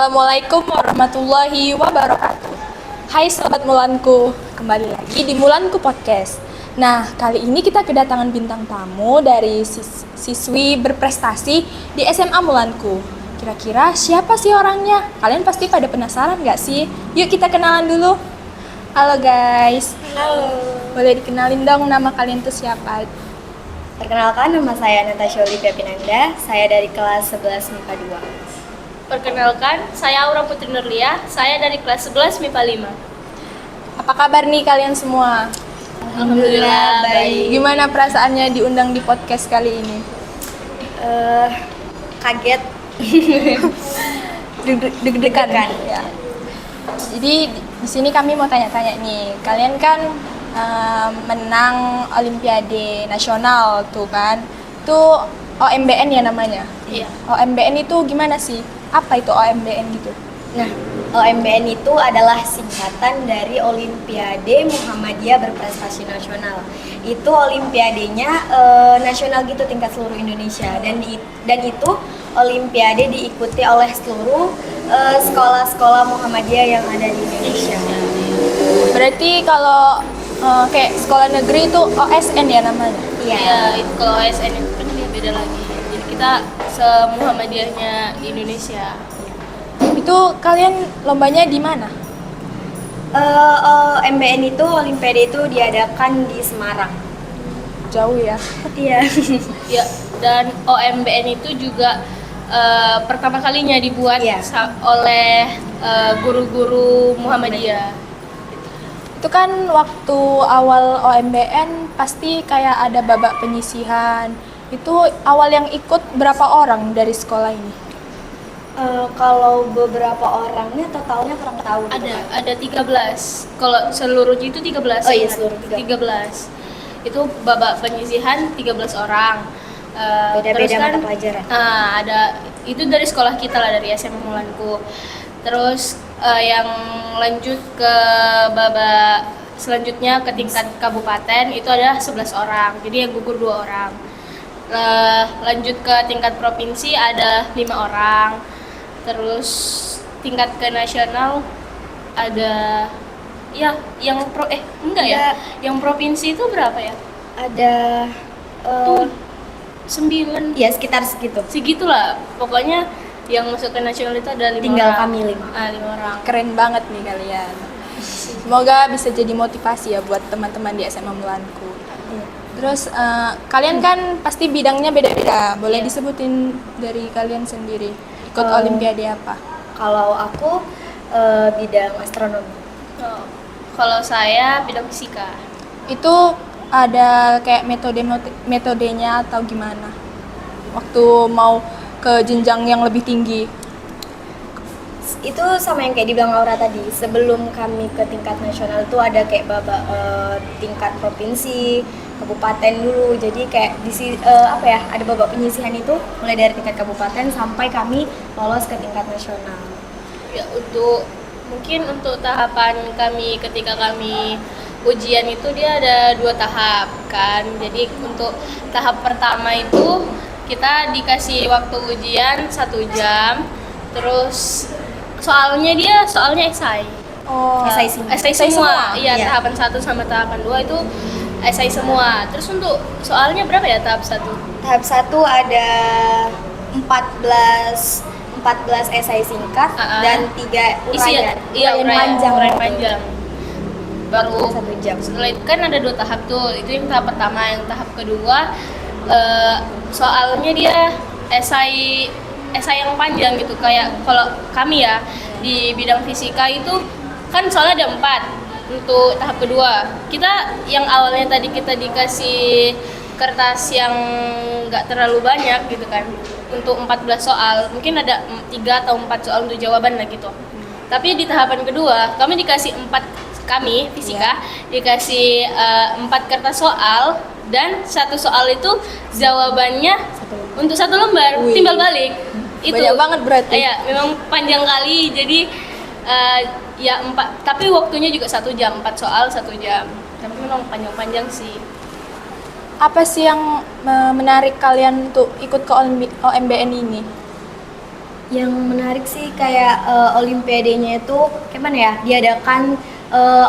Assalamualaikum warahmatullahi wabarakatuh. Hai Sobat Mulanku, kembali lagi di Mulanku Podcast. Nah, kali ini kita kedatangan bintang tamu dari siswi berprestasi di SMA Mulanku. Kira-kira siapa sih orangnya? Kalian pasti pada penasaran gak sih? Yuk kita kenalan dulu. Halo guys. Halo. Boleh dikenalin dong nama kalian tuh siapa? Perkenalkan, nama saya Natasha Olivia Pinanda. Saya dari kelas 11 MIPA 2. Perkenalkan, saya Aura Putri Nurlia, saya dari kelas 11 MIPA 5. Apa kabar nih kalian semua? Alhamdulillah baik. Gimana perasaannya diundang di podcast kali ini? Kaget. Deg-degan ya. Jadi di sini kami mau tanya-tanya nih. Kalian kan menang Olimpiade Nasional tuh kan? Itu OMBN ya namanya? Iya. OMBN itu gimana sih? Apa itu OMBN gitu? Nah, OMBN itu adalah singkatan dari Olimpiade Muhammadiyah Berprestasi Nasional. Itu olimpiadenya nasional gitu tingkat seluruh Indonesia, dan itu olimpiade diikuti oleh seluruh sekolah-sekolah Muhammadiyah yang ada di Indonesia. Berarti kalau kayak sekolah negeri itu OSN ya namanya? Iya, itu kalau OSN itu kan dia beda lagi. Jadi kita se-Muhammadiyahnya Indonesia. Itu kalian lombanya di mana? OMBN itu olimpiade itu diadakan di Semarang. Jauh ya. Iya. Ya, dan OMBN itu juga pertama kalinya dibuat Iya. oleh guru-guru Muhammadiyah. Itu kan waktu awal OMBN pasti kayak ada babak penyisihan. Itu awal yang ikut berapa orang dari sekolah ini? Kalau beberapa orangnya totalnya kurang tahu. Ada 13. Kalau seluruhnya itu 13. Oh iya, ingat. seluruh 13. Itu babak penyisihan 13 orang. Beda-beda Terus kan, mata pelajaran. ada itu dari sekolah kita lah, dari SMA Mulanku. Terus yang lanjut ke babak selanjutnya ke tingkat kabupaten itu ada 11 orang. Jadi yang gugur 2 orang. Lanjut ke tingkat provinsi ada 5 orang. Terus tingkat ke nasional ada ya yang yang provinsi itu berapa ya? Ada Tuh 9. ya sekitar segitu. Segitulah. Pokoknya yang masuk ke nasional itu ada 5 Tinggal orang. kami 5. 5 orang. Keren banget nih kalian. Semoga bisa jadi motivasi ya buat teman-teman di SMA Mulanku. Terus kalian kan pasti bidangnya beda-beda. Boleh Iya. disebutin dari kalian sendiri ikut Eh, olimpiade apa? Kalau aku bidang astronomi. Oh, kalau saya bidang fisika. Itu ada kayak metodenya atau gimana? Waktu mau ke jenjang yang lebih tinggi. Itu sama yang kayak dibilang Aura tadi. Sebelum kami ke tingkat nasional itu ada kayak babak tingkat provinsi, kabupaten dulu. Jadi kayak ada babak penyisihan itu mulai dari tingkat kabupaten sampai kami lolos ke tingkat nasional. Ya, mungkin untuk tahapan kami ketika kami ujian itu dia ada 2 tahap kan. Jadi untuk tahap pertama itu kita dikasih waktu ujian 1 jam. Terus soalnya esai. Oh, Esai singkat. Esai Esai semua. semua? Iya, Iya. tahapan 1 sama tahapan 2 itu esai semua. Terus untuk soalnya berapa ya tahap 1? Tahap 1 ada 14 esai singkat dan 3 uraian. uraian panjang. Baru 1 jam. setelah itu kan ada 2 tahap tuh. Itu yang tahap pertama. Yang tahap kedua soalnya dia esai yang panjang gitu. Kayak kalau kami ya di bidang fisika itu kan soalnya ada 4 untuk tahap kedua. Kita yang awalnya tadi kita dikasih kertas yang nggak terlalu banyak gitu kan, untuk 14 soal, mungkin ada 3 atau 4 soal untuk jawaban lah gitu. Tapi di tahapan kedua kami dikasih 4, kami fisika dikasih 4 kertas soal, dan 1 soal itu jawabannya untuk 1 lembar. Wih. Timbal balik. Itu Banyak banget berarti. Iya, memang panjang kali. Jadi ya 4, tapi waktunya juga 1 jam, 4 soal 1 jam. Tapi memang panjang-panjang sih. Apa sih yang menarik kalian untuk ikut ke OMBN ini? Yang menarik sih kayak Olimpiadenya itu kayak mana ya, diadakan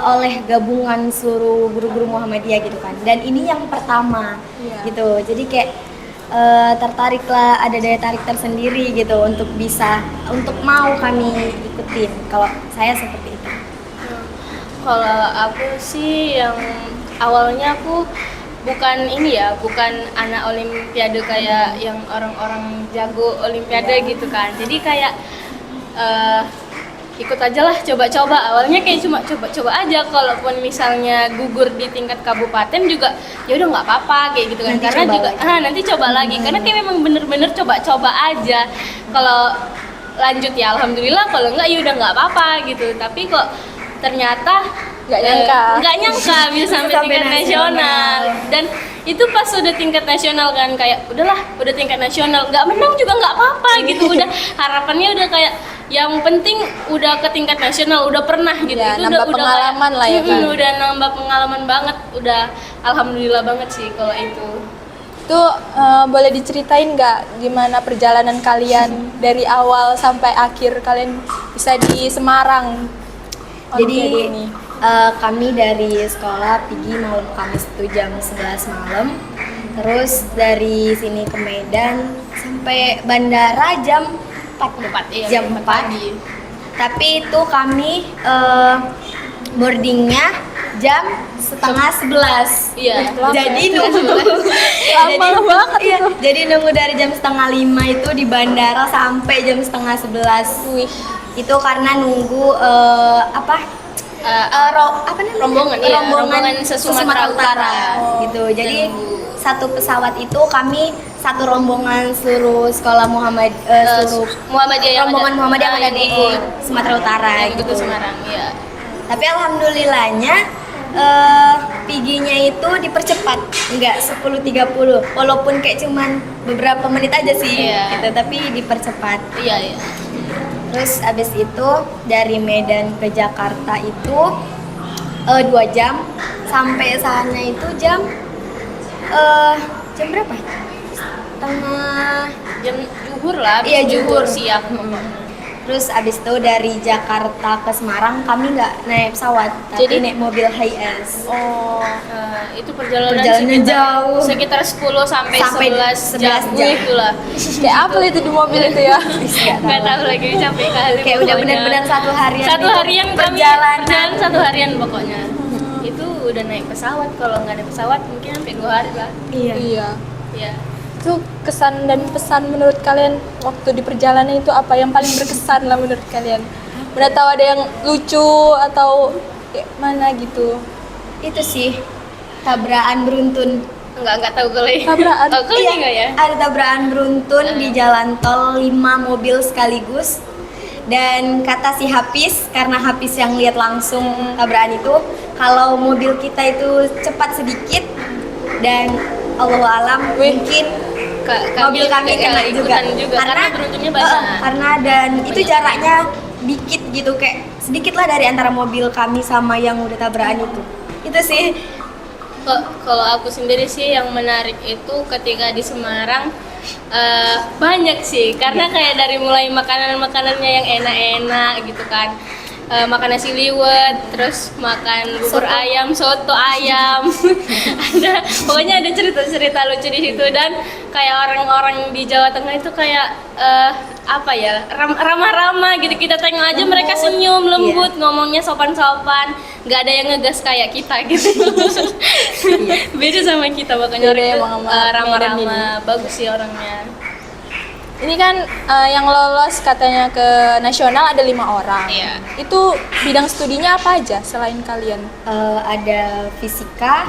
oleh gabungan seluruh guru-guru Muhammadiyah gitu kan. Dan ini yang pertama gitu. Jadi kayak tertarik lah, ada daya tarik tersendiri gitu untuk mau kami ikutin. Kalau saya seperti itu. Kalau aku sih yang awalnya aku bukan anak olimpiade kayak yang orang-orang jago olimpiade gitu kan. Jadi kayak ikut aja lah, coba-coba. Awalnya kayak cuma coba-coba aja. Kalaupun misalnya gugur di tingkat kabupaten juga ya udah nggak apa-apa kayak gitu kan. Nanti Karena coba juga lagi. nanti coba lagi. Karena kayak memang bener-bener coba-coba aja. Kalau lanjut ya alhamdulillah, kalau enggak ya udah nggak apa-apa gitu. Tapi kok ternyata Nggak nyangka. bisa sampai Sampai tingkat nasional. Dan itu pas udah tingkat nasional kan kayak udahlah, udah tingkat nasional, nggak menang juga nggak apa-apa gitu. Udah harapannya udah kayak yang penting udah ke tingkat nasional, udah pernah gitu. Ya, Itu nambah pengalaman lah ya kan. Udah nambah pengalaman banget, udah alhamdulillah banget sih kalau itu. Itu boleh diceritain nggak gimana perjalanan kalian dari awal sampai akhir kalian bisa di Semarang? Olimpiade Jadi ini. kami dari sekolah pergi malam Kamis itu jam 11 malam. Terus dari sini ke Medan sampai bandara jam 4. Iya, Jam 4 pagi. Tapi itu kami boardingnya jam setengah 11. Iya. Jadi Setengah nunggu 11. Lama banget iya, itu. jadi nunggu dari jam setengah 5 itu di bandara sampai jam setengah 11. Wih, Itu karena nunggu apa namanya? Rombongan, iya, rombongan se-Sumatera Utara. Gitu. Jadi Dan satu pesawat itu kami satu rombongan seluruh sekolah seluruh Muhammadiyah yang rombongan ada- Muhammadiyah yang ada yang di ikut. Sumatera Utara yang gitu. ikut ke Semarang, ya. Tapi alhamdulillahnya PG-nya itu dipercepat, enggak 10.30, walaupun kayak cuman beberapa menit aja sih, Iya. gitu, tapi dipercepat. Iya, iya. Terus abis itu dari Medan ke Jakarta itu 2 jam, sampai sana itu jam berapa? Setengah. Jam zuhur lah, habis Iya, zuhur. siap. Terus abis itu dari Jakarta ke Semarang kami nggak naik pesawat, tapi Jadi- naik mobil Hiace. oh, Itu perjalanan Perjalanan jauh. sekitar 10 sampai Sampai 11 11 jam jam. itulah. kayak apa itu di mobil itu ya? Nggak tahu lagi, capek kali. Kayak udah pokoknya. benar-benar satu harian. Satu itu harian kami perjalanan. satu harian pokoknya. Itu udah naik pesawat, kalau nggak ada pesawat mungkin sampai 2 hari lah. Iya. Iya. Ya. Itu kesan dan pesan menurut kalian waktu di perjalanan itu apa yang paling berkesan lah menurut kalian? Udah tahu ada yang lucu atau kayak mana gitu? Itu sih tabrakan beruntun. Enggak tahu kalau Tabrakan? Oh, kalau enggak ya? Ada tabrakan beruntun di jalan tol 5 mobil sekaligus. Dan kata si Hafiz, karena Hafiz yang lihat langsung tabrakan itu, kalau mobil kita itu cepat sedikit dan Allahu alam mungkin mobil kami kena juga. karena beruntunnya banyak. Karena dan itu jaraknya dikit gitu, kayak sedikit lah dari antara mobil kami sama yang udah tabrakan itu. Itu sih. Kalau aku sendiri sih yang menarik itu ketika di Semarang banyak sih, karena kayak dari mulai makanan-makanannya yang enak-enak gitu kan. Makan nasi liwet, terus makan bubur Soto. ayam, soto ayam. Pokoknya ada cerita-cerita lucu di situ. Dan kayak orang-orang di Jawa Tengah itu kayak apa ya, ramah-ramah gitu. Kita tengok aja Lembut. mereka senyum, lembut, Iya. ngomongnya sopan-sopan, nggak ada yang ngegas kayak kita gitu. Beda sama kita, makanya Beda orang itu emang sama Medan ramah-ramah, bagus sih orangnya. Ini kan yang lolos katanya ke nasional ada 5 orang. Iya. Itu bidang studinya apa aja selain kalian? Ada fisika,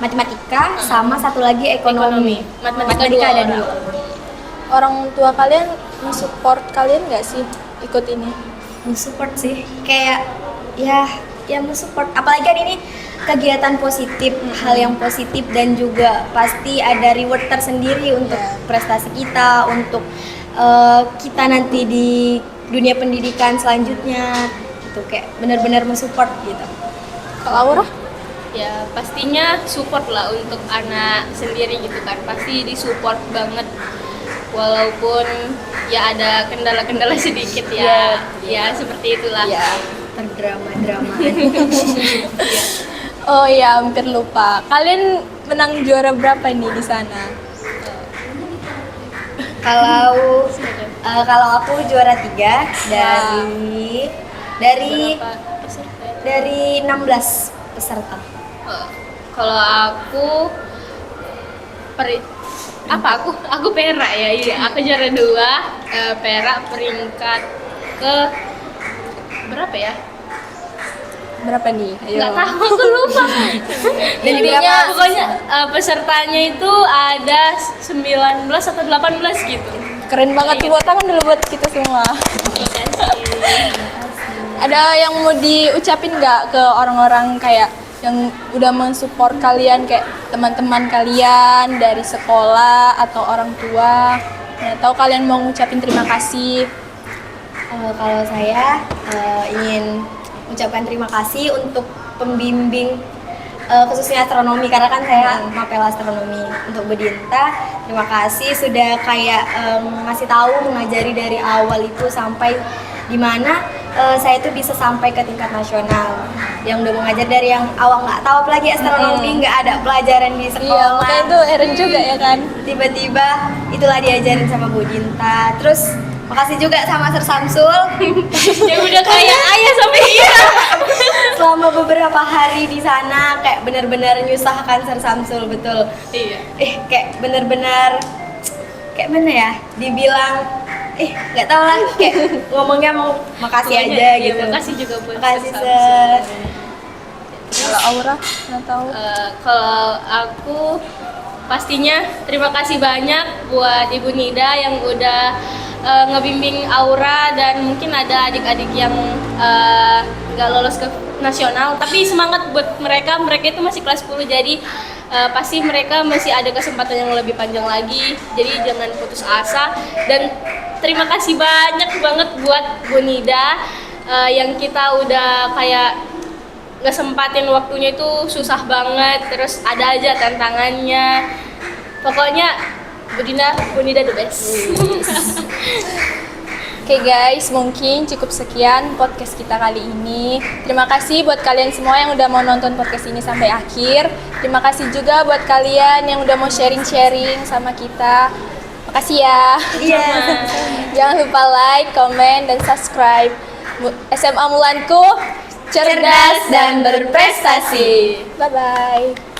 matematika, sama satu lagi ekonomi. Matematika Matematika dua ada orang. 2. Orang tua kalian mensupport kalian nggak sih ikut ini? Mensupport sih, kayak ya mensupport. Apalagi kan ini kegiatan positif, hal yang positif, dan juga pasti ada reward tersendiri untuk prestasi kita, untuk kita nanti di dunia pendidikan selanjutnya. Itu kayak benar-benar mensupport gitu. Kalau Aura? Ya pastinya support lah untuk anak sendiri gitu kan, pasti disupport banget. walaupun ya ada kendala-kendala sedikit ya. Ya seperti itulah. Ya. Terdrama-dramaan. Oh ya, hampir lupa. Kalian menang juara berapa nih di sana? Kalau aku juara 3 dari Berapa peserta? dari 16 peserta. Kalau aku aku perak ya. Iya, aku juara 2, perak peringkat ke berapa ya? Berapa nih? Ayo. Nggak tahu, aku lupa. Intinya Pokoknya pesertanya itu ada 19 atau 18 gitu. keren banget, tepuk tangan dulu buat kita semua. Ada yang mau diucapin nggak ke orang-orang kayak yang udah mensupport kalian, kayak teman-teman kalian dari sekolah atau orang tua? Atau kalian mau ngucapin terima kasih? Kalau saya ingin ucapkan terima kasih untuk pembimbing khususnya astronomi, karena kan saya mapel astronomi. Untuk Bu Dinta, terima kasih sudah kayak ngasih tahu, mengajari dari awal itu sampai dimana saya itu bisa sampai ke tingkat nasional. Yang udah mengajar dari yang awal nggak tahu apalagi astronomi, nggak ada pelajaran di Iya, sekolah. makanya itu Eren juga ya kan? Tiba-tiba itulah diajarin sama Bu Dinta. Terus makasih juga sama Sir Samsul Yang udah kayak ayah sama dia. selama beberapa hari di sana, kayak benar-benar nyusahkan Sir Samsul, betul. Iya. Kayak benar-benar kayak mana ya? Dibilang nggak tahu lah, kayak ngomongnya mau makasih Pokoknya, aja iya, gitu. makasih juga buat Makasih Sir Sir. Kalau Aura nggak tahu. Kalau aku pastinya terima kasih banyak buat Ibu Nida yang udah ngebimbing Aura, dan mungkin ada adik-adik yang nggak lolos ke nasional, tapi semangat buat mereka itu masih kelas 10, jadi pasti mereka masih ada kesempatan yang lebih panjang lagi, jadi jangan putus asa. Dan terima kasih banyak banget buat Bu Nida yang kita udah kayak ngesempatin waktunya itu susah banget, terus ada aja tantangannya. Pokoknya Bu Nida the best. Oke guys, mungkin cukup sekian podcast kita kali ini. Terima kasih buat kalian semua yang udah mau nonton podcast ini sampai akhir. Terima kasih juga buat kalian yang udah mau sharing-sharing sama kita. Makasih ya. Iya. Jangan lupa like, comment, dan subscribe. SMA Mulanku, cerdas dan berprestasi. Bye-bye.